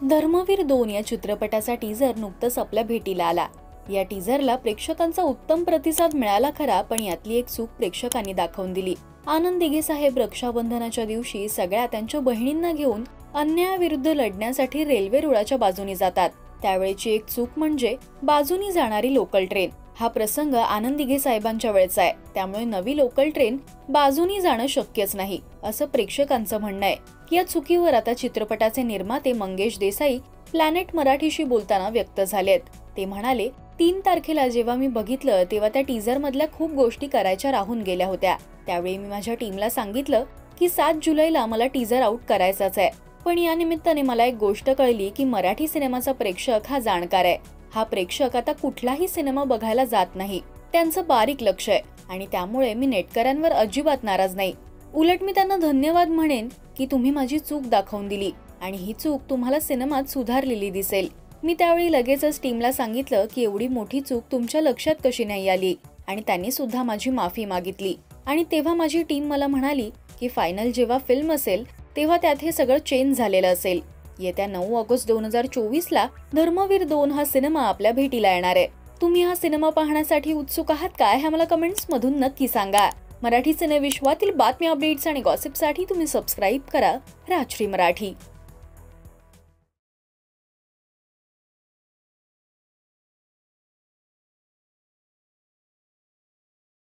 धर्मवीर 2 या चित्रपटाचा टीझर नुकतंच आपल्या भेटीला आला। या टीझरला प्रेक्षकांचा उत्तम प्रतिसाद मिळाला खरा, पण यातली एक चूक प्रेक्षकांनी दाखवून दिली। आनंद दिघे साहेब रक्षाबंधनाच्या दिवशी सगळ्या त्यांच्या बहिणींना घेऊन अन्यायाविरुद्ध लढण्यासाठी रेल्वे रुळाच्या बाजूनी जातात। त्यावेळची एक चूक म्हणजे बाजूनी जाणारी लोकल ट्रेन। हा प्रसंग आनंद दिघे साहेबांच्या वेळचा आहे, त्यामुळे नवी लोकल ट्रेन बाजूनी जाणं शक्यच नाही असं प्रेक्षकांचं म्हणणं आहे। या चुकीवर आता चित्रपटाचे निर्माते मंगेश देसाई प्लॅनेट मराठीशी बोलताना व्यक्त झालेत। ते म्हणाले, 3 तारखेला जेव्हा मी बघितलं तेव्हा त्या टीझर मधल्या खूप गोष्टी करायच्या राहून गेल्या होत्या। त्यावेळी मी माझ्या टीमला सांगितलं की 7 जुलैला मला टीझर आउट करायचाच आहे, पण या निमित्ताने मला एक गोष्ट कळली की मराठी सिनेमाचा प्रेक्षक हा जाणकार आहे। हा प्रेक्षक आता कुठलाही सिनेमा बघायला जात नाही, त्यांचं बारीक लक्ष आहे आणि त्यामुळे मी नेटकऱ्यांवर अजिबात नाराज नाही। उलट मी त्यांना धन्यवाद म्हणेन की तुम्ही माझी चूक दाखवून दिली आणि ही चूक तुम्हाला सिनेमात सुधारलेली दिसेल। मी त्यावेळी लगेचच टीमला सांगितलं की एवढी मोठी चूक तुमच्या लक्षात कशी नाही आली, आणि त्यांनी सुद्धा माझी माफी मागितली। आणि तेव्हा माझी टीम मला म्हणाली की फायनल जेव्हा फिल्म असेल तेव्हा त्यात हे सगळं चेंज झालेलं असेल। येत्या 9 ऑगस्ट 2024 ला धर्मवीर 2 हा सिनेमा आपल्या भेटीला येणार आहे। तुम्ही हा सिनेमा पाहण्यासाठी उत्सुक आहात का हे मला कमेंट्स मधून नक्की सांगा। मराठी सिने विश्वातील बातम्या, अपडेट्स आणि गॉसिपसाठी तुम्ही सबस्क्राइब करा राजश्री मराठी।